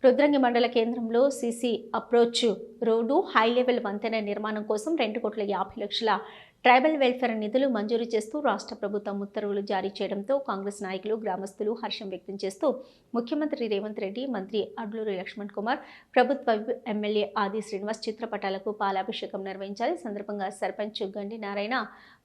రుద్రంగి మండల కేంద్రంలో CC approach road high level వంతెన నిర్మాణం కోసం 2,50,00,000 ట్రైబల్ వెల్ఫేర్ నిధులు మంజూరు చేస్తూ రాష్ట్ర ప్రభుత్వం ఉత్తర్వులు జారీ చేయడంతో కాంగ్రెస్ నాయకులు గ్రామస్తులు హర్షం వ్యక్తం చేస్తూ ముఖ్యమంత్రి రేవంత్ రెడ్డి, మంత్రి అడ్లూరి లక్ష్మణ్ కుమార్, ప్రభుత్వ ఎమ్మెల్యే ఆది శ్రీనివాస్ చిత్రపటాలకు పాలాభిషేకం నిర్వహించారు. ఈ సందర్భంగా సర్పంచ్ గండి నారాయణ,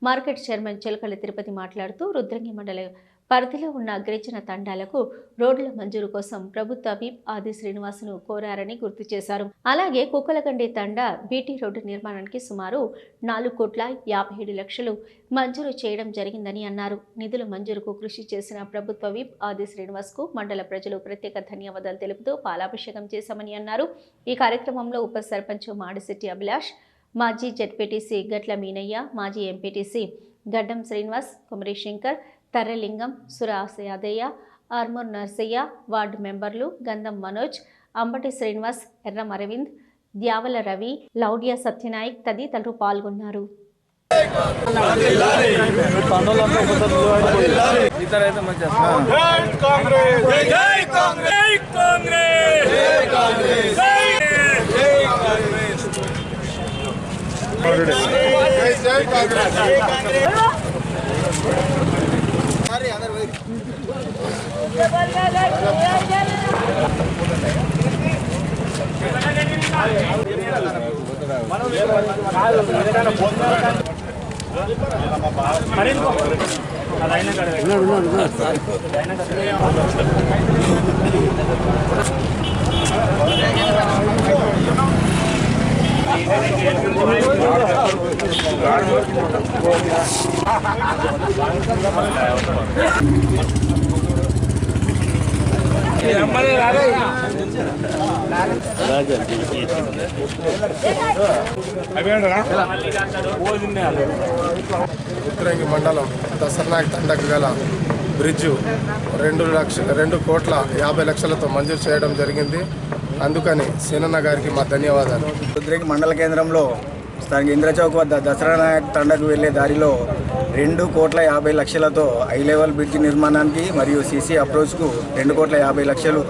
మార్కెట్ చైర్మన్ చిలకల తిరుపతి మాట్లాడుతూ రుద్రంగి మండల పరిధిలో ఉన్న గిరిజన తండాలకు రోడ్ల మంజూరు కోసం ప్రభుత్వ విప్ ఆది శ్రీనివాసును కోరారని గుర్తు చేశారు. అలాగే కుక్కలగండి తండా బీటీ రోడ్డు నిర్మాణానికి సుమారు 4,57,00,000 మంజూరు చేయడం జరిగిందని అన్నారు. నిధుల మంజూరుకు కృషి చేసిన ప్రభుత్వ విప్ ఆది శ్రీనివాస్ కు మండల ప్రజలు ప్రత్యేక ధన్యవాదాలు తెలుపుతూ పాలాభిషేకం చేశామని అన్నారు. ఈ కార్యక్రమంలో ఉప సర్పంచ్ మాడిశెట్టి అభిలాష్, మాజీ జెడ్పీటీసీ గట్ల మీనయ్య, మాజీ ఎంపీటీసీ గడ్డం శ్రీనివాస్, కుమరి శంకర్, తర్రలింగం, సురాసయాదయ్య, ఆర్మూర్ నర్సయ్య, వార్డు మెంబర్లు గంధం మనోజ్, అంబటి శ్రీనివాస్, ఎర్రం అరవింద్, ద్యావల రవి, లౌడ్య సత్యనాయక్ తదితరులు పాల్గొన్నారు. రుద్రంగి మండలం దసరనాయక్ తండకు గల బ్రిడ్జు 2,50,00,000తో మంజూరు చేయడం జరిగింది. అందుకని సీనన్న గారికి మా ధన్యవాదాలు. రుద్రంగి మండల కేంద్రంలో స్థానిక ఇంద్రచౌక్ వద్ద దసరానాయక్ తండకు వెళ్లే దారిలో 2,50,00,000తో హై లెవెల్ బ్రిడ్జి నిర్మాణానికి మరియు సీసీ అప్రోచ్కు 2,50,00,000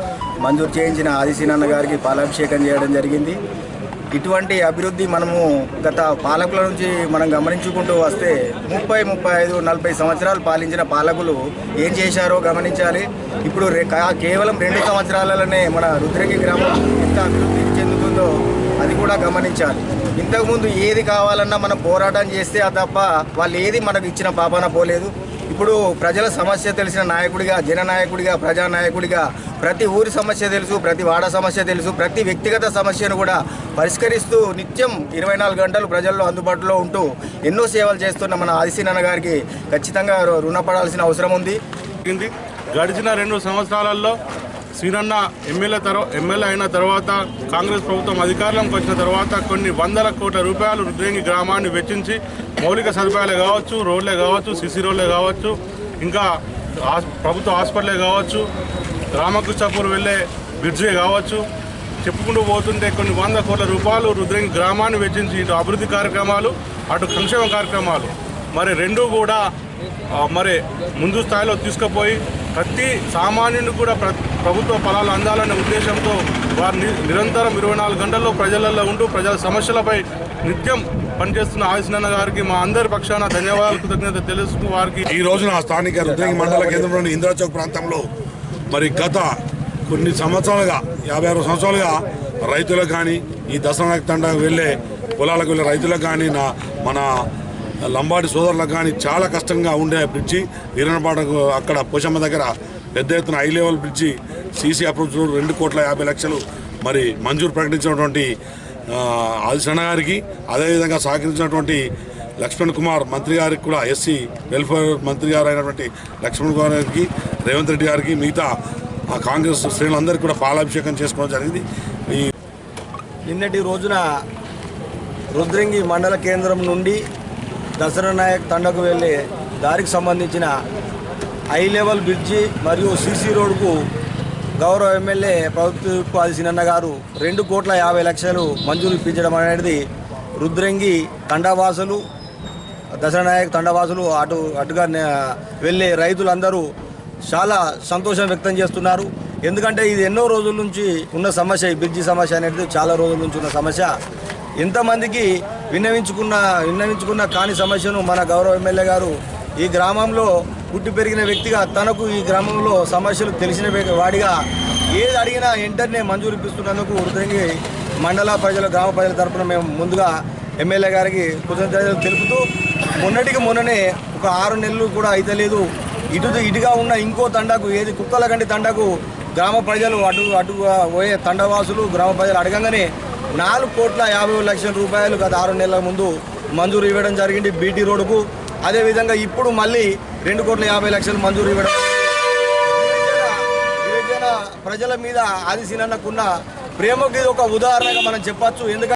మంజూరు చేయించిన ఆది సీనన్న గారికి పాలాభిషేకం చేయడం జరిగింది. ఇటువంటి అభివృద్ధి మనము గత పాలకుల నుంచి మనం గమనించుకుంటూ వస్తే 30, 35, 40 సంవత్సరాలు పాలించిన పాలకులు ఏం చేశారో గమనించాలి. ఇప్పుడు కేవలం 2 సంవత్సరాలలోనే మన రుద్రంగి గ్రామం ఎంత అభివృద్ధి చెందుతుందో అది కూడా గమనించాలి. ఇంతకుముందు ఏది కావాలన్నా మనం పోరాటం చేస్తే తప్ప వాళ్ళు ఏది మనకు ఇచ్చిన పాపాన పోలేదు. ఇప్పుడు ప్రజల సమస్య తెలిసిన నాయకుడిగా, జననాయకుడిగా, ప్రజానాయకుడిగా ప్రతి ఊరి సమస్య తెలుసు, ప్రతి వాడ సమస్య తెలుసు, ప్రతి వ్యక్తిగత సమస్యను కూడా పరిష్కరిస్తూ నిత్యం 24 గంటలు ప్రజల్లో అందుబాటులో ఉంటూ ఎన్నో సేవలు చేస్తున్న మన ఆదిశీనన్న గారికి ఖచ్చితంగా రుణపడాల్సిన అవసరం ఉంది. గడిచిన 2 సంవత్సరాలలో సీనన్న ఎమ్మెల్యే అయిన తర్వాత కాంగ్రెస్ ప్రభుత్వం అధికారంలోకి వచ్చిన తర్వాత కొన్ని వందల కోట్ల రూపాయలు రుద్రంగి గ్రామాన్ని వెచ్చించి మౌలిక సదుపాయాలే కావచ్చు, రోడ్లే కావచ్చు, సిసి రోడ్లే కావచ్చు, ఇంకా ప్రభుత్వ హాస్పిటలే కావచ్చు, రామకృష్ణపూర్ వెళ్ళే బ్రిడ్జే కావచ్చు, చెప్పుకుంటూ పోతుంటే కొన్ని 100 కోట్ల రూపాయలు రుద్రంగి గ్రామాన్ని వెచ్చించి ఇటు అభివృద్ధి కార్యక్రమాలు, అటు సంక్షేమ కార్యక్రమాలు మరి రెండూ కూడా ముందు స్థాయిలో తీసుకుపోయి ప్రతి సామాన్యుని కూడా ప్రభుత్వ ఫలాలు అందాలనే ఉద్దేశంతో వారు నిరంతరం 24 గంటల్లో ప్రజలలో ఉంటూ ప్రజల సమస్యలపై నిత్యం పనిచేస్తున్న ఆదిశీనన్న గారికి మా అందరి పక్షాన ధన్యవాదాలు, కృతజ్ఞత తెలుసుకు వారికి ఈ రోజున స్థానిక రుద్రంగి మండల కేంద్రంలోని ఇంద్రచౌక్ ప్రాంతంలో గత కొన్ని సంవత్సరాలుగా 56 సంవత్సరాలుగా రైతులకు కానీ, ఈ దసరానాయక్ తండాకు వెళ్ళే పొలాలకు వెళ్ళే రైతులకు కానీ, మన లంబాడి సోదరులకు కానీ చాలా కష్టంగా ఉండే బ్రిడ్జి వీరనపాటకు అక్కడ పోషమ్మ దగ్గర పెద్ద ఎత్తున high level bridge CC approach 2,50,00,000 మంజూరు ప్రకటించినటువంటి ఆదిశీనన్న గారికి, అదేవిధంగా సహకరించినటువంటి లక్ష్మణ్ కుమార్ మంత్రి గారికి కూడా, ఎస్సీ వెల్ఫేర్ మంత్రి గారు అయినటువంటి లక్ష్మణ్ కుమార్ గారికి, రేవంత్ రెడ్డి గారికి, మిగతా కాంగ్రెస్ శ్రేణులందరికీ కూడా పాలాభిషేకం చేసుకోవడం జరిగింది. నిన్నటి రోజున రుద్రంగి మండల కేంద్రం నుండి దసరానాయక్ తండకు వెళ్ళే దారికి సంబంధించిన హై లెవెల్ బ్రిడ్జి మరియు సీసీ రోడ్డుకు గౌరవ ఎమ్మెల్యే ప్రభుత్వ ఆది సీనన్న గారు 2,50,00,000 మంజూరు ఇప్పించడం అనేది రుద్రంగి తండావాసులు, దసరానాయక్ తండావాసులు అటుగా వెళ్ళే రైతులందరూ చాలా సంతోషం వ్యక్తం చేస్తున్నారు. ఎందుకంటే ఇది ఎన్నో రోజుల నుంచి ఉన్న సమస్య. ఈ బ్రిడ్జి సమస్య అనేది చాలా రోజుల నుంచి ఉన్న సమస్య. ఎంతమందికి విన్నవించుకున్న కాని సమస్యను మన గౌరవ ఎమ్మెల్యే గారు ఈ గ్రామంలో పుట్టి పెరిగిన వ్యక్తిగా తనకు ఈ గ్రామంలో సమస్యలు తెలిసిన వాడిగా ఏది అడిగినా వెంటనే మంజూరు ఇప్పిస్తున్నందుకు రుద్రంగి మండల ప్రజలు గ్రామ ప్రజల తరఫున మేము ముందుగా ఎమ్మెల్యే గారికి కృతజ్ఞతలు తెలుపుతూ మొన్ననే ఒక 6 నెలలు కూడా అయితలేదు ఇటుగా ఉన్న ఇంకో తండాకు ఏది కుక్కలగండి తండాకు గ్రామ ప్రజలు అటుగా పోయే తండవాసులు గ్రామ ప్రజలు అడగంగానే 4,50,00,000 రూపాయలు గత 6 నెలల ముందు మంజూరు ఇవ్వడం జరిగింది బీటీ రోడ్డుకు. అదేవిధంగా ఇప్పుడు మళ్ళీ 2,50,00,000 మంజూరు ఇవ్వడం గిరిజన ప్రజల మీద ఆదిశీనన్నకున్న ప్రేమకి ఇది ఒక ఉదాహరణగా మనం చెప్పచ్చు. ఎందుకంటే